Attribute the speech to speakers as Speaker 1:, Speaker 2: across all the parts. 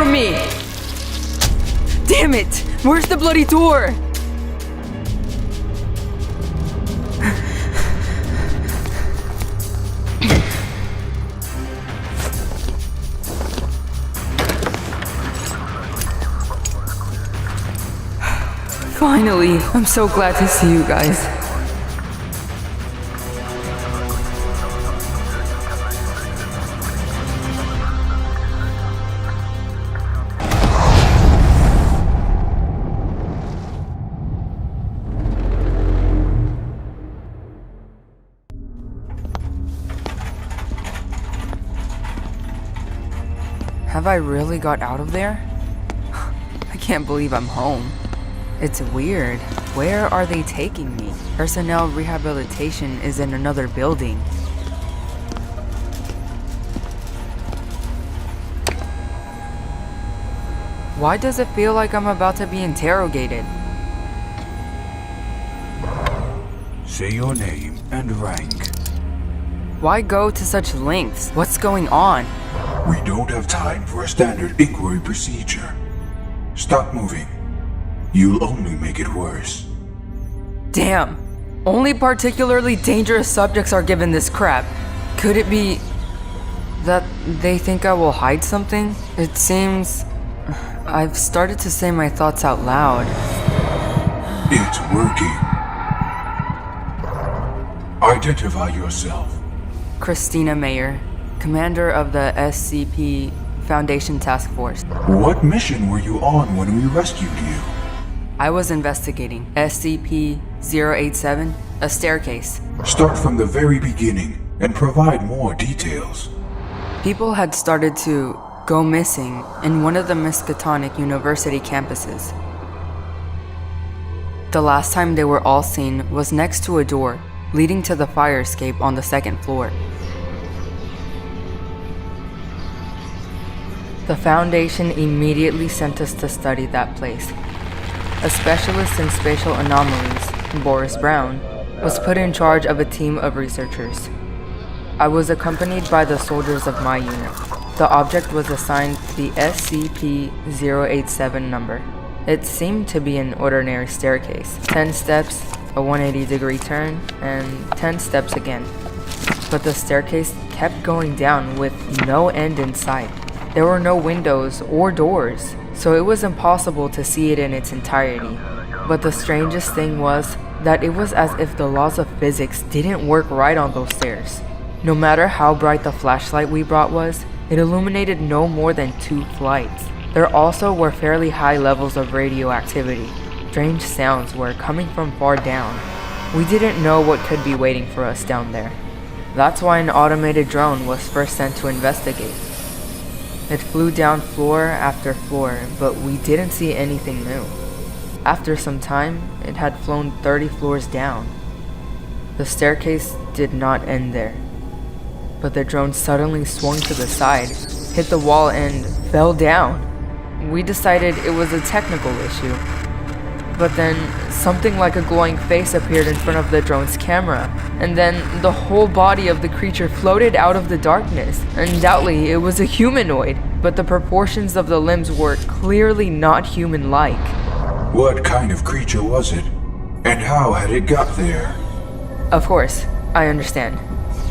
Speaker 1: from me! Damn it! Where's the bloody door? Finally, I'm so glad to see you guys. Have I really got out of there? I can't believe I'm home. It's weird. Where are they taking me? Personnel rehabilitation is in another building. Why does it feel like I'm about to be interrogated?
Speaker 2: Say your name and rank.
Speaker 1: Why go to such lengths? What's going on?
Speaker 2: We don't have time for a standard inquiry procedure. Stop moving. You'll only make it worse.
Speaker 1: Damn. Only particularly dangerous subjects are given this crap. Could it be that they think I will hide something? It seems I've started to say my thoughts out loud.
Speaker 2: It's working. Identify yourself.
Speaker 1: Christina Mayer, commander of the SCP Foundation Task Force.
Speaker 2: What mission were you on when we rescued you?
Speaker 1: I was investigating SCP-087, a staircase.
Speaker 2: Start from the very beginning and provide more details.
Speaker 1: People had started to go missing in one of the Miskatonic University campuses. The last time they were all seen was next to a door leading to the fire escape on the second floor. The Foundation immediately sent us to study that place. A specialist in spatial anomalies, Boris Brown, was put in charge of a team of researchers. I was accompanied by the soldiers of my unit. The object was assigned the SCP-087 number. It seemed to be an ordinary staircase. 10 steps, a 180-degree turn, and 10 steps again. But the staircase kept going down with no end in sight. There were no windows or doors, so it was impossible to see it in its entirety. But the strangest thing was that it was as if the laws of physics didn't work right on those stairs. No matter how bright the flashlight we brought was, it illuminated no more than 2 flights. There also were fairly high levels of radioactivity. Strange sounds were coming from far down. We didn't know what could be waiting for us down there. That's why an automated drone was first sent to investigate. It flew down floor after floor, but we didn't see anything new. After some time, it had flown 30 floors down. The staircase did not end there, but the drone suddenly swung to the side, hit the wall, and fell down. We decided it was a technical issue. But then, something like a glowing face appeared in front of the drone's camera, and then the whole body of the creature floated out of the darkness. Undoubtedly, it was a humanoid, but the proportions of the limbs were clearly not human-like.
Speaker 2: What kind of creature was it? And how had it got there?
Speaker 1: Of course, I understand.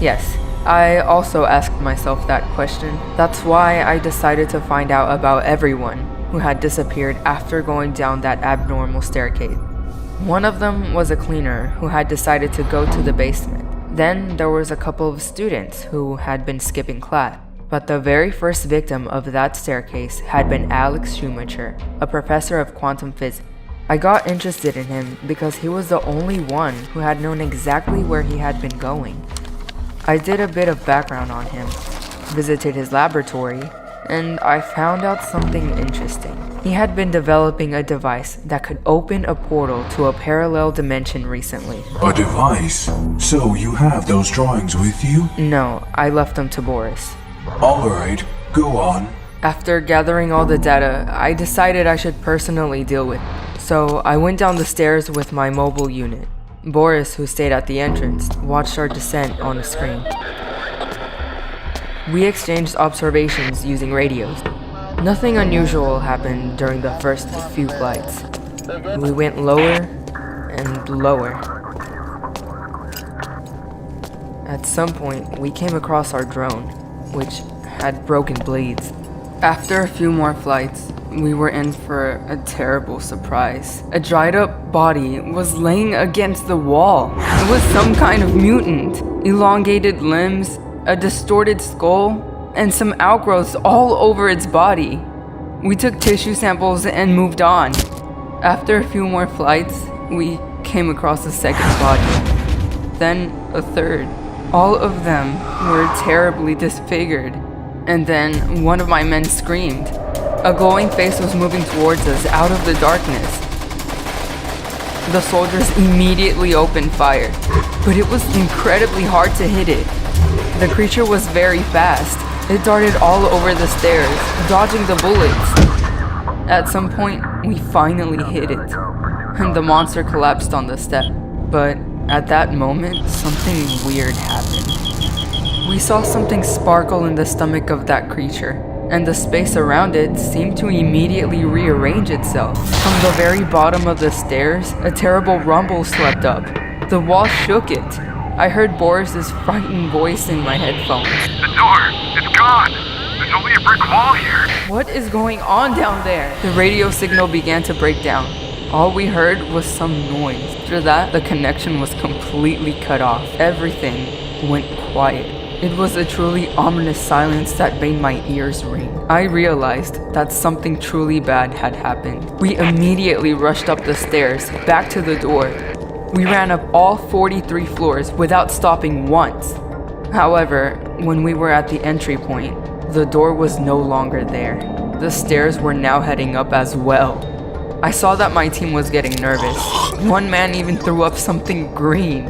Speaker 1: Yes, I also asked myself that question. That's why I decided to find out about everyone who had disappeared after going down that abnormal staircase. One of them was a cleaner who had decided to go to the basement. Then there was a couple of students who had been skipping class. But the very first victim of that staircase had been Alex Schumacher, a professor of quantum physics. I got interested in him because he was the only one who had known exactly where he had been going. I did a bit of background on him, visited his laboratory, and I found out something interesting. He had been developing a device that could open a portal to a parallel dimension recently.
Speaker 2: A device? So you have those drawings with you?
Speaker 1: No, I left them to Boris.
Speaker 2: Alright, go on.
Speaker 1: After gathering all the data, I decided I should personally deal with it. So I went down the stairs with my mobile unit. Boris, who stayed at the entrance, watched our descent on a screen. We exchanged observations using radios. Nothing unusual happened during the first few flights. We went lower and lower. At some point, we came across our drone, which had broken blades. After a few more flights, we were in for a terrible surprise. A dried up body was laying against the wall. It was some kind of mutant. Elongated limbs, a distorted skull, and some outgrowths all over its body. We took tissue samples and moved on. After a few more flights, we came across a second body. Then a third. All of them were terribly disfigured. And then one of my men screamed. A glowing face was moving towards us out of the darkness. The soldiers immediately opened fire, but it was incredibly hard to hit it. The creature was very fast. It darted all over the stairs, dodging the bullets. At some point, we finally hit it, and the monster collapsed on the step. But at that moment, something weird happened. We saw something sparkle in the stomach of that creature, and the space around it seemed to immediately rearrange itself. From the very bottom of the stairs, a terrible rumble swept up. The wall shook it. I heard Boris's frightened voice in my headphones.
Speaker 3: The door! It's gone! There's only a brick wall here!
Speaker 1: What is going on down there? The radio signal began to break down. All we heard was some noise. After that, the connection was completely cut off. Everything went quiet. It was a truly ominous silence that made my ears ring. I realized that something truly bad had happened. We immediately rushed up the stairs, back to the door. We ran up all 43 floors without stopping once. However, when we were at the entry point, the door was no longer there. The stairs were now heading up as well. I saw that my team was getting nervous. One man even threw up something green.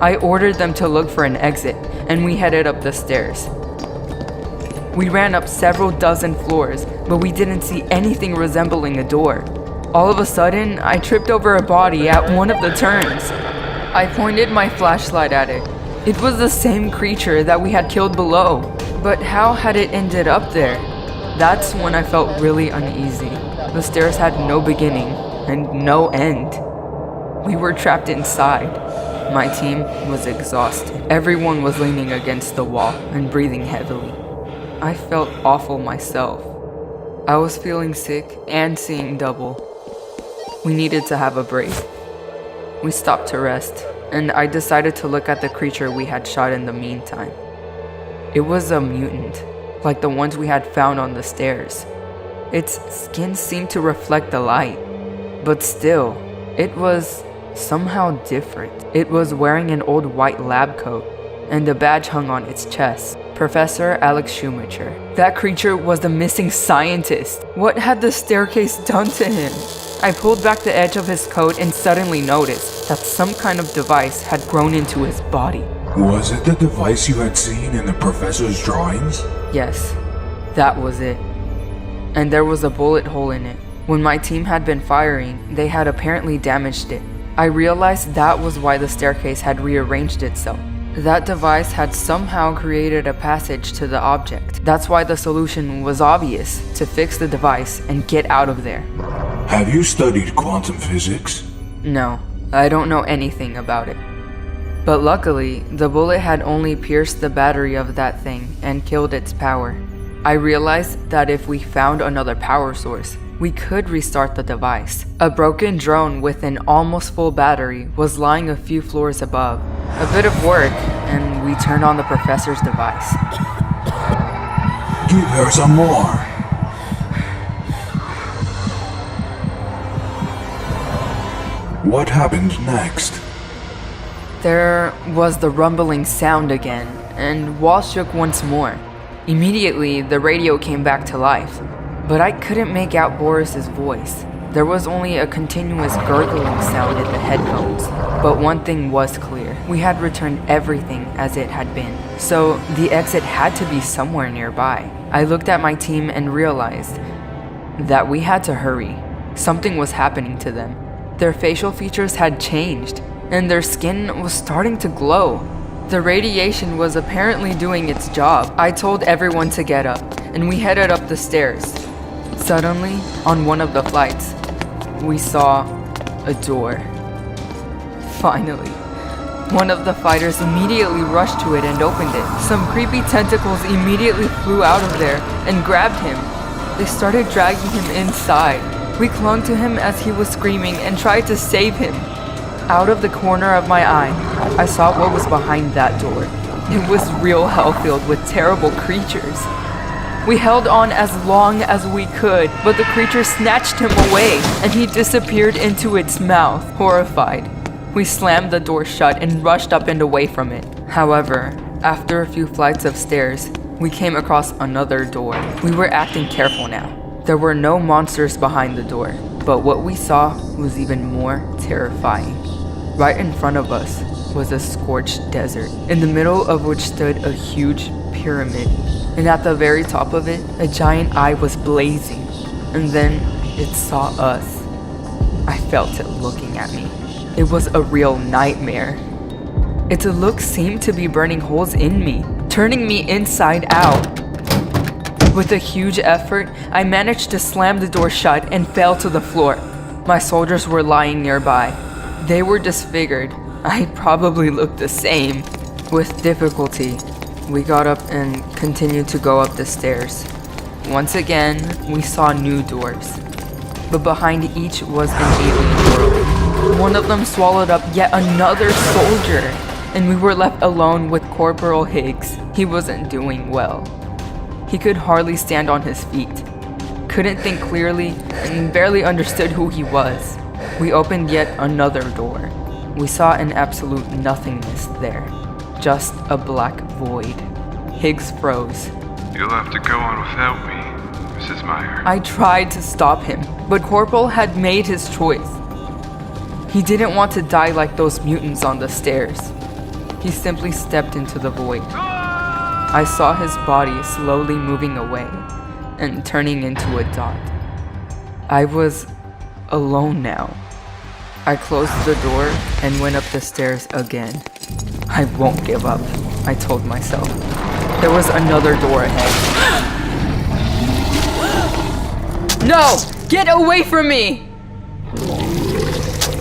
Speaker 1: I ordered them to look for an exit, and we headed up the stairs. We ran up several dozen floors, but we didn't see anything resembling a door. All of a sudden, I tripped over a body at one of the turns. I pointed my flashlight at it. It was the same creature that we had killed below. But how had it ended up there? That's when I felt really uneasy. The stairs had no beginning and no end. We were trapped inside. My team was exhausted. Everyone was leaning against the wall and breathing heavily. I felt awful myself. I was feeling sick and seeing double. We needed to have a break. We stopped to rest, and I decided to look at the creature we had shot in the meantime. It was a mutant, like the ones we had found on the stairs. Its skin seemed to reflect the light, but still, it was somehow different. It was wearing an old white lab coat, and a badge hung on its chest. Professor Alex Schumacher. That creature was the missing scientist. What had the staircase done to him? I pulled back the edge of his coat and suddenly noticed that some kind of device had grown into his body.
Speaker 2: Was it the device you had seen in the professor's drawings?
Speaker 1: Yes, that was it. And there was a bullet hole in it. When my team had been firing, they had apparently damaged it. I realized that was why the staircase had rearranged itself. That device had somehow created a passage to the object. That's why the solution was obvious: to fix the device and get out of there.
Speaker 2: Have you studied quantum physics?
Speaker 1: No, I don't know anything about it. But luckily, the bullet had only pierced the battery of that thing and killed its power. I realized that if we found another power source, we could restart the device. A broken drone with an almost full battery was lying a few floors above. A bit of work, and we turned on the professor's device.
Speaker 2: Give her some more. What happened next?
Speaker 1: There was the rumbling sound again, and wall shook once more. Immediately, the radio came back to life, but I couldn't make out Boris's voice. There was only a continuous gurgling sound in the headphones. But one thing was clear. We had returned everything as it had been, so the exit had to be somewhere nearby. I looked at my team and realized that we had to hurry. Something was happening to them. Their facial features had changed, and their skin was starting to glow. The radiation was apparently doing its job. I told everyone to get up, and we headed up the stairs. Suddenly, on one of the flights, we saw a door. Finally, one of the fighters immediately rushed to it and opened it. Some creepy tentacles immediately flew out of there and grabbed him. They started dragging him inside. We clung to him as he was screaming and tried to save him. Out of the corner of my eye, I saw what was behind that door. It was real hell filled with terrible creatures. We held on as long as we could, but the creature snatched him away, and he disappeared into its mouth, horrified. We slammed the door shut and rushed up and away from it. However, after a few flights of stairs, we came across another door. We were acting careful now. There were no monsters behind the door, but what we saw was even more terrifying. Right in front of us was a scorched desert, in the middle of which stood a huge pyramid. And at the very top of it, a giant eye was blazing. And then it saw us. I felt it looking at me. It was a real nightmare. Its look seemed to be burning holes in me, turning me inside out. With a huge effort, I managed to slam the door shut and fell to the floor. My soldiers were lying nearby. They were disfigured. I probably looked the same. With difficulty, we got up and continued to go up the stairs. Once again, we saw new doors, but behind each was an alien world. One of them swallowed up yet another soldier, and we were left alone with Corporal Higgs. He wasn't doing well. He could hardly stand on his feet, couldn't think clearly, and barely understood who he was. We opened yet another door. We saw an absolute nothingness there. Just a black void. Higgs froze.
Speaker 3: You'll have to go on without me, Mrs. Meyer.
Speaker 1: I tried to stop him, but Corporal had made his choice. He didn't want to die like those mutants on the stairs. He simply stepped into the void. I saw his body slowly moving away and turning into a dot. I was alone now. I closed the door and went up the stairs again. I won't give up, I told myself. There was another door ahead. No! Get away from me!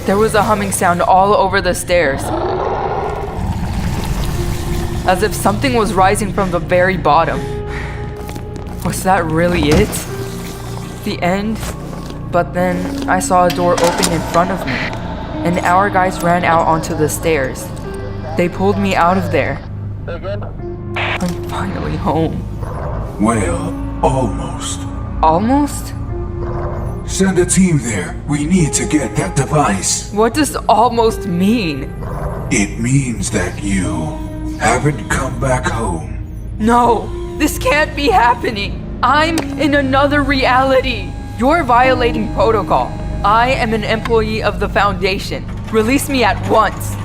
Speaker 1: There was a humming sound all over the stairs, as if something was rising from the very bottom. Was that really it? The end? But then I saw a door open in front of me, and our guys ran out onto the stairs. They pulled me out of there. I'm finally home.
Speaker 2: Well, almost.
Speaker 1: Almost?
Speaker 2: Send a team there. We need to get that device.
Speaker 1: What does almost mean?
Speaker 2: It means that you haven't come back home.
Speaker 1: No, this can't be happening. I'm in another reality. You're violating protocol. I am an employee of the Foundation. Release me at once.